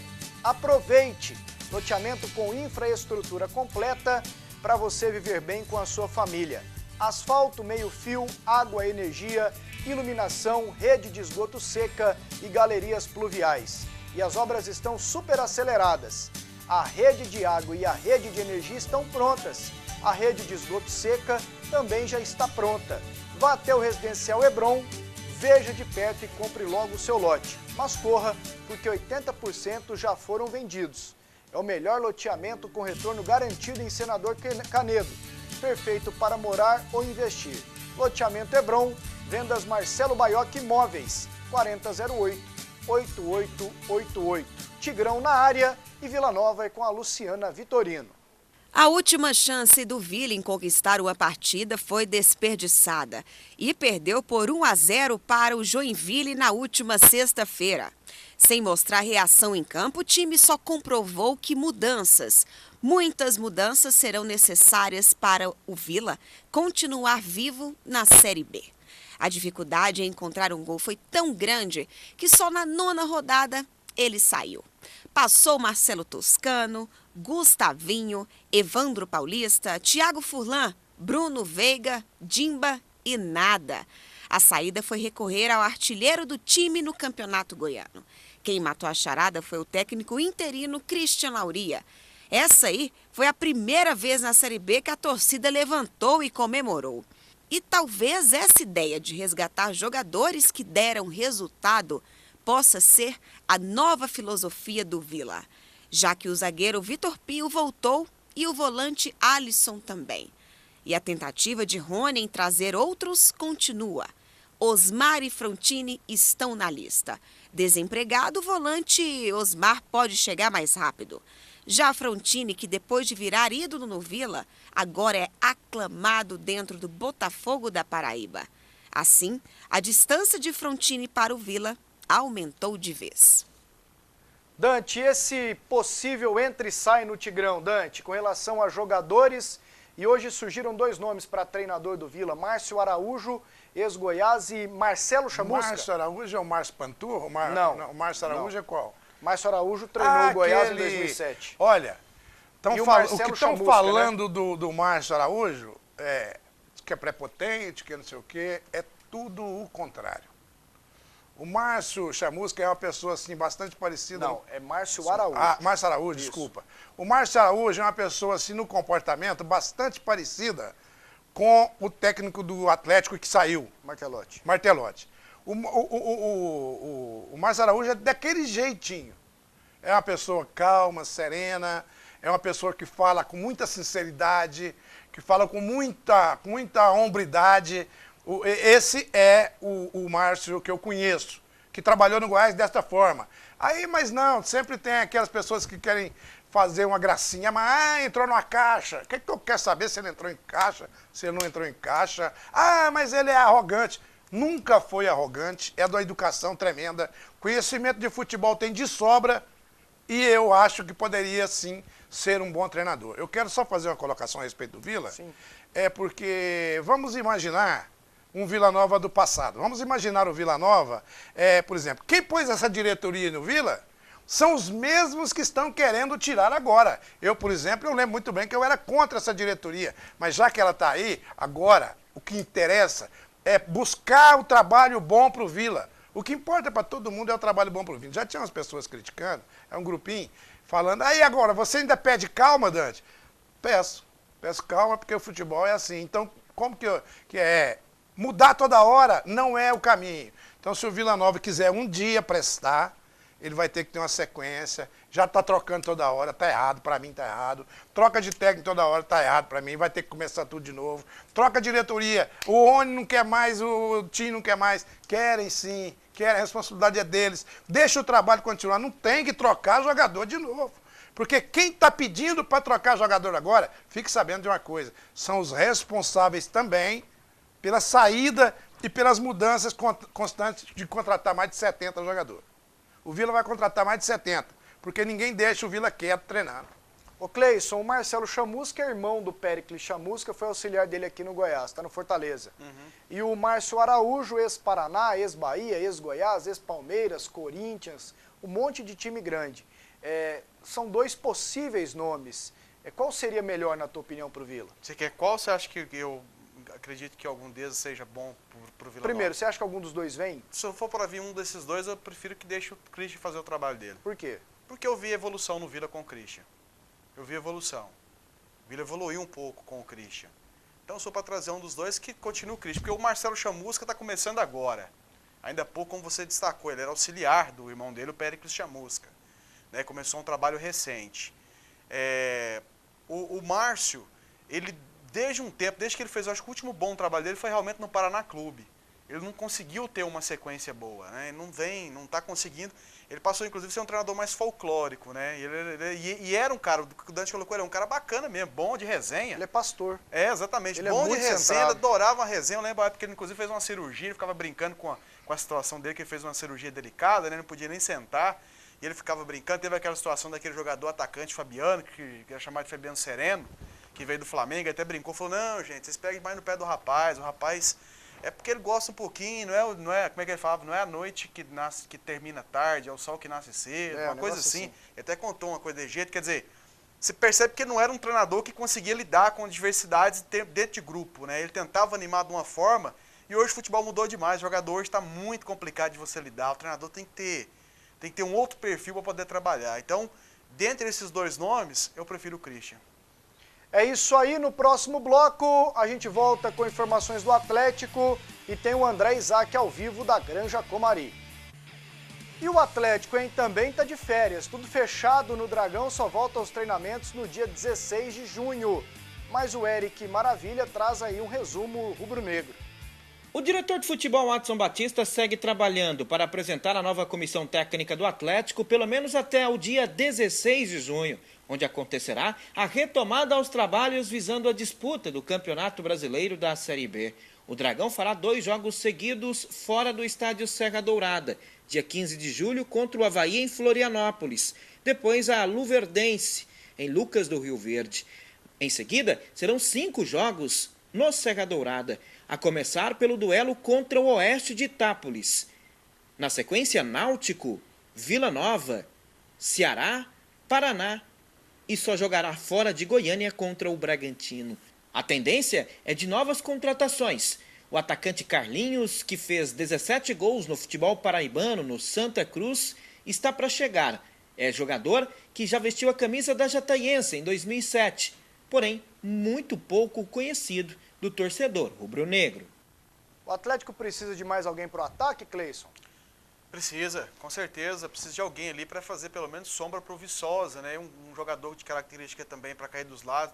Aproveite! Loteamento com infraestrutura completa para você viver bem com a sua família. Asfalto, meio-fio, água, energia, iluminação, rede de esgoto seca e galerias pluviais. E as obras estão super aceleradas. A rede de água e a rede de energia estão prontas. A rede de esgoto seca também já está pronta. Vá até o Residencial Hebron, veja de perto e compre logo o seu lote. Mas corra, porque 80% já foram vendidos. É o melhor loteamento com retorno garantido em Senador Canedo. Perfeito para morar ou investir. Loteamento Hebron, vendas Marcelo Baioc Imóveis, 4008-8888. Tigrão na área e Vila Nova é com a Luciana Vitorino. A última chance do Vila em conquistar uma partida foi desperdiçada e perdeu por 1-0 para o Joinville na última sexta-feira. Sem mostrar reação em campo, o time só comprovou que muitas mudanças serão necessárias para o Vila continuar vivo na Série B. A dificuldade em encontrar um gol foi tão grande que só na 9ª rodada ele saiu. Passou Marcelo Toscano, Gustavinho, Evandro Paulista, Thiago Furlan, Bruno Veiga, Dimba e nada. A saída foi recorrer ao artilheiro do time no Campeonato Goiano. Quem matou a charada foi o técnico interino Christian Lauria. Essa aí foi a primeira vez na Série B que a torcida levantou e comemorou. E talvez essa ideia de resgatar jogadores que deram resultado possa ser a nova filosofia do Vila, já que o zagueiro Vitor Pio voltou e o volante Alisson também. E a tentativa de Rony em trazer outros continua. Osmar e Frontini estão na lista. Desempregado, o volante Osmar pode chegar mais rápido. Já Frontini, que depois de virar ídolo no Vila, agora é aclamado dentro do Botafogo da Paraíba. Assim, a distância de Frontini para o Vila aumentou de vez. Dante, esse possível entra e sai no Tigrão, Dante, com relação a jogadores, e hoje surgiram 2 nomes para treinador do Vila, Márcio Araújo, ex-Goiás, e Marcelo Chamusca. Márcio Araújo é o Márcio Panturro? Não. O Márcio Araújo é qual? Márcio Araújo treinou o Goiás em 2007. Olha, o que estão falando, né, do Márcio Araújo, que é prepotente, que não sei o quê, é tudo o contrário. O Márcio Chamusca é uma pessoa assim, bastante parecida... Não, é Márcio Araújo. Márcio Araújo, isso. Desculpa. O Márcio Araújo é uma pessoa assim, no comportamento, bastante parecida com o técnico do Atlético que saiu. Martelotti. O Márcio Araújo é daquele jeitinho. É uma pessoa calma, serena, é uma pessoa que fala com muita sinceridade, que fala com muita hombridade. Esse é o Márcio que eu conheço, que trabalhou no Goiás desta forma. Aí, mas não, sempre tem aquelas pessoas que querem fazer uma gracinha, mas entrou numa caixa. O que eu quero saber se ele entrou em caixa, se ele não entrou em caixa? Mas ele é arrogante. Nunca foi arrogante, é da educação tremenda. Conhecimento de futebol tem de sobra e eu acho que poderia, sim, ser um bom treinador. Eu quero só fazer uma colocação a respeito do Vila. Sim. Porque vamos imaginar um Vila Nova do passado. Vamos imaginar o Vila Nova, por exemplo, quem pôs essa diretoria no Vila são os mesmos que estão querendo tirar agora. Eu, por exemplo, eu lembro muito bem que eu era contra essa diretoria, mas já que ela está aí, agora, o que interessa é buscar o trabalho bom para o Vila. O que importa para todo mundo é o trabalho bom pro Vila. Já tinha umas pessoas criticando, é um grupinho, falando, aí agora, você ainda pede calma, Dante? Peço calma, porque o futebol é assim. Então, como que é? Mudar toda hora não é o caminho. Então, se o Vila Nova quiser um dia prestar, ele vai ter que ter uma sequência. Já está trocando toda hora, está errado, para mim está errado. Troca de técnico toda hora, está errado para mim, vai ter que começar tudo de novo. Troca a diretoria, o ONI não quer mais, o time não quer mais. Querem sim, querem, a responsabilidade é deles. Deixa o trabalho continuar, não tem que trocar jogador de novo. Porque quem está pedindo para trocar jogador agora, fique sabendo de uma coisa, são os responsáveis também pela saída e pelas mudanças constantes de contratar mais de 70 jogadores. O Vila vai contratar mais de 70, porque ninguém deixa o Vila quieto treinando. Ô Cleison, o Marcelo Chamusca é irmão do Péricles Chamusca, foi auxiliar dele aqui no Goiás, está no Fortaleza. E o Márcio Araújo, ex-Paraná, ex-Bahia, ex-Goiás, ex-Palmeiras, Corinthians, um monte de time grande. São dois possíveis nomes. Qual seria melhor, na tua opinião, para o Vila? Você quer qual? Você acha que eu acredito que algum deles seja bom para o Vila Primeiro, Nova? você acha que algum dos dois vem? Se eu for para vir um desses dois, eu prefiro que deixe o Christian fazer o trabalho dele. Por quê? Porque eu vi evolução no Vila com o Christian. Eu vi evolução. O Vila evoluiu um pouco com o Christian. Então eu sou para trazer um dos dois que continue o Christian. Porque o Marcelo Chamusca está começando agora. Ainda há pouco, como você destacou, ele era auxiliar do irmão dele, o Péricles Chamusca. Né? Começou um trabalho recente. O Márcio, ele desde um tempo, desde que ele fez, eu acho que o último bom trabalho dele foi realmente no Paraná Clube. Ele não conseguiu ter uma sequência boa, né? Ele não está conseguindo. Ele passou, inclusive, a ser um treinador mais folclórico, né? E era um cara, o Dante colocou, ele é um cara bacana mesmo, bom de resenha. Ele é pastor. Exatamente. Ele bom é de muito resenha, centrado. ele adorava a resenha. Eu lembro a época que ele, inclusive, fez uma cirurgia, ele ficava brincando com a situação dele, que ele fez uma cirurgia delicada, né? Não podia nem sentar. E ele ficava brincando. Teve aquela situação daquele jogador atacante, Fabiano, que era chamado de Fabiano Sereno, que veio do Flamengo, até brincou, falou, não, gente, vocês pegam mais no pé do rapaz, o rapaz, é porque ele gosta um pouquinho, não é como é que ele falava, não é a noite que termina tarde, é o sol que nasce cedo, uma coisa assim. Ele até contou uma coisa desse jeito, quer dizer, você percebe que ele não era um treinador que conseguia lidar com diversidades dentro de grupo, né? Ele tentava animar de uma forma, e hoje o futebol mudou demais, o jogador hoje está muito complicado de você lidar, o treinador tem que ter um outro perfil para poder trabalhar. Então, dentre esses dois nomes, eu prefiro o Christian. É isso aí, no próximo bloco a gente volta com informações do Atlético e tem o André Isaac ao vivo da Granja Comari. E o Atlético, hein, também está de férias, tudo fechado no Dragão, só volta aos treinamentos no dia 16 de junho. Mas o Eric Maravilha traz aí um resumo rubro-negro. O diretor de futebol, Adson Batista, segue trabalhando para apresentar a nova comissão técnica do Atlético pelo menos até o dia 16 de junho, onde acontecerá a retomada aos trabalhos visando a disputa do Campeonato Brasileiro da Série B. O Dragão fará 2 jogos seguidos fora do estádio Serra Dourada, dia 15 de julho contra o Avaí em Florianópolis, depois a Luverdense, em Lucas do Rio Verde. Em seguida, serão 5 jogos no Serra Dourada, a começar pelo duelo contra o Oeste de Itápolis. Na sequência, Náutico, Vila Nova, Ceará, Paraná e só jogará fora de Goiânia contra o Bragantino. A tendência é de novas contratações. O atacante Carlinhos, que fez 17 gols no futebol paraibano no Santa Cruz, está para chegar. É jogador que já vestiu a camisa da Jataiense em 2007, porém muito pouco conhecido do torcedor rubro-negro. O Atlético precisa de mais alguém para o ataque, Cleison? Precisa, com certeza. Precisa de alguém ali para fazer pelo menos sombra para o Viçosa, né? Um jogador de característica também para cair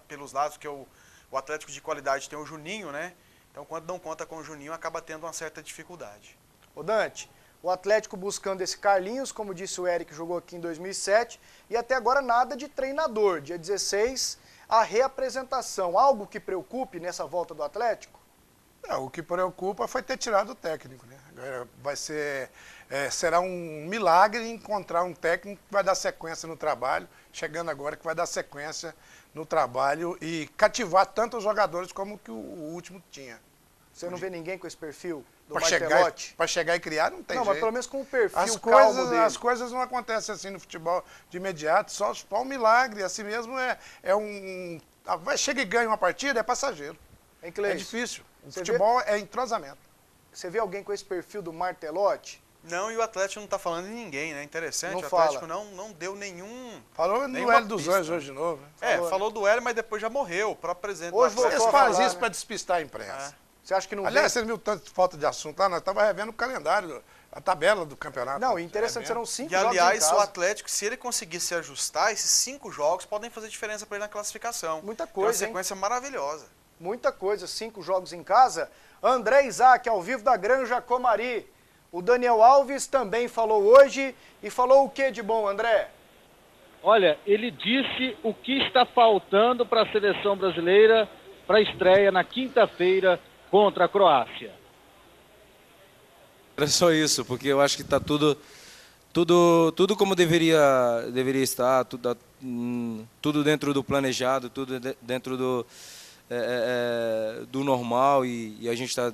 pelos lados, porque o Atlético de qualidade tem o Juninho, né? Então, quando não conta com o Juninho, acaba tendo uma certa dificuldade. Ô Dante, o Atlético buscando esse Carlinhos, como disse o Eric, jogou aqui em 2007, e até agora nada de treinador. Dia 16, a reapresentação. Algo que preocupe nessa volta do Atlético? O que preocupa foi ter tirado o técnico, né? Será um milagre encontrar um técnico que vai dar sequência no trabalho, chegando agora que vai dar sequência no trabalho e cativar tanto os jogadores como que o último tinha. Você não vê ninguém com esse perfil do Martelotti? Para chegar e criar não tem jeito. Mas pelo menos com o perfil calmo dele. As coisas não acontecem assim no futebol de imediato, só um milagre. Assim mesmo chega e ganha uma partida, é passageiro. É difícil. O futebol é entrosamento. Você vê alguém com esse perfil do Martelotti? Não, e o Atlético não tá falando em ninguém, né? Interessante, Não o Atlético fala. não deu nenhum... Falou no nenhuma Hélio dos pista. Anjos hoje de novo. Né? Falou do Hélio, mas depois já morreu. O próprio presidente Hoje do Atlético... Eles voltou a fazem falar, isso né? para despistar a imprensa. Você acha que não Aliás, vem? você viu tanto de falta de assunto lá? Nós estávamos revendo o calendário, a tabela do campeonato. Não, interessante, serão 5 E, jogos aliás, em o casa. Atlético, se ele conseguir se ajustar, esses 5 jogos podem fazer diferença para ele na classificação. Muita Tem coisa, uma sequência maravilhosa. Muita coisa, 5 jogos em casa. André Isaac, ao vivo da Granja Comari. O Daniel Alves também falou hoje e falou o que de bom, André? Olha, ele disse o que está faltando para a seleção brasileira para a estreia na quinta-feira contra a Croácia. É só isso, porque eu acho que está tudo como deveria estar, tudo dentro do planejado, tudo dentro do normal e a gente está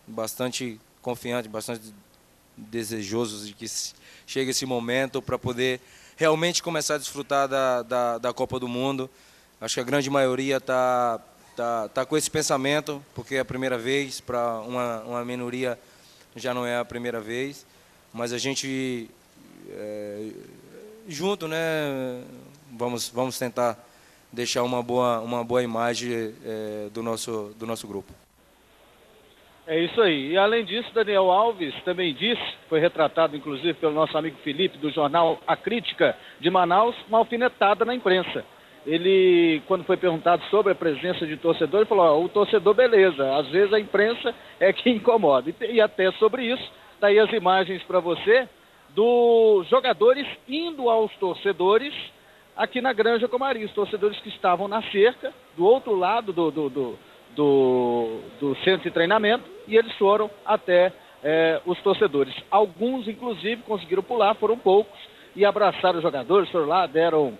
bastante confiante, bastante desejoso de que chegue esse momento para poder realmente começar a desfrutar da Copa do Mundo. Acho que a grande maioria tá com esse pensamento, porque é a primeira vez, para uma minoria já não é a primeira vez, mas a gente junto, né, vamos tentar deixar uma boa imagem do nosso grupo. É isso aí. E além disso, Daniel Alves também disse, foi retratado inclusive pelo nosso amigo Felipe, do jornal A Crítica de Manaus, uma alfinetada na imprensa. Ele, quando foi perguntado sobre a presença de torcedor, ele falou, o torcedor beleza, às vezes a imprensa é que incomoda. E até sobre isso, tá aí as imagens para você dos jogadores indo aos torcedores aqui na Granja Comari, os torcedores que estavam na cerca, do outro lado do centro de treinamento, e eles foram até os torcedores. Alguns, inclusive, conseguiram pular, foram poucos, e abraçaram os jogadores, foram lá, deram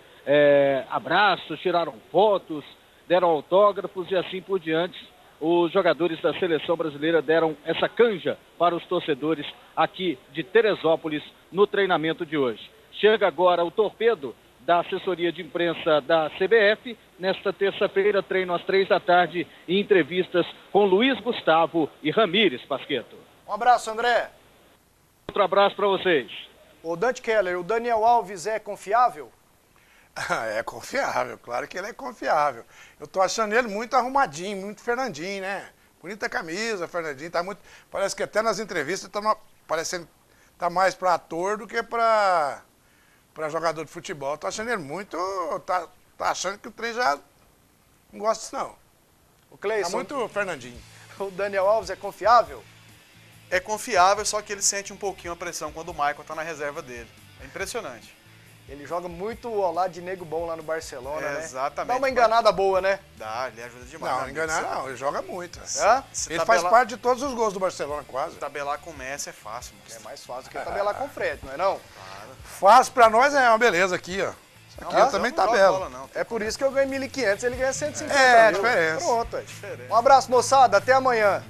abraços, tiraram fotos, deram autógrafos e assim por diante. Os jogadores da seleção brasileira deram essa canja para os torcedores aqui de Teresópolis no treinamento de hoje. Chega agora o torpedo da assessoria de imprensa da CBF. Nesta terça-feira, treino às 3 da tarde e entrevistas com Luiz Gustavo e Ramires, Pasquetto. Um abraço, André. Outro abraço para vocês. O Dante Keller, o Daniel Alves é confiável? É confiável, claro que ele é confiável. Eu tô achando ele muito arrumadinho, muito Fernandinho, né? Bonita camisa, Fernandinho, tá muito... Parece que até nas entrevistas tá parecendo tá mais para ator do que para jogador de futebol. Tô achando ele muito... Tá achando que o trem já não gosta disso, não. O Cleison, tá muito Fernandinho. O Daniel Alves é confiável? É confiável, só que ele sente um pouquinho a pressão quando o Michael tá na reserva dele. É impressionante. Ele joga muito ao lado de nego bom lá no Barcelona, né? Exatamente. Dá uma enganada boa, né? Dá, ele ajuda demais. Não, enganar não, ele joga muito. Ele tabelar... faz parte de todos os gols do Barcelona, quase. Tabelar com o Messi é fácil, moço. É mais fácil que tabelar com o Fred, não é não? Claro. Fácil pra nós é uma beleza aqui, ó. Isso aqui eu também tabela. É por isso que eu ganho 1.500, ele ganha 150 É, mil. diferença. Pronto, é diferente. Um abraço, moçada, até amanhã.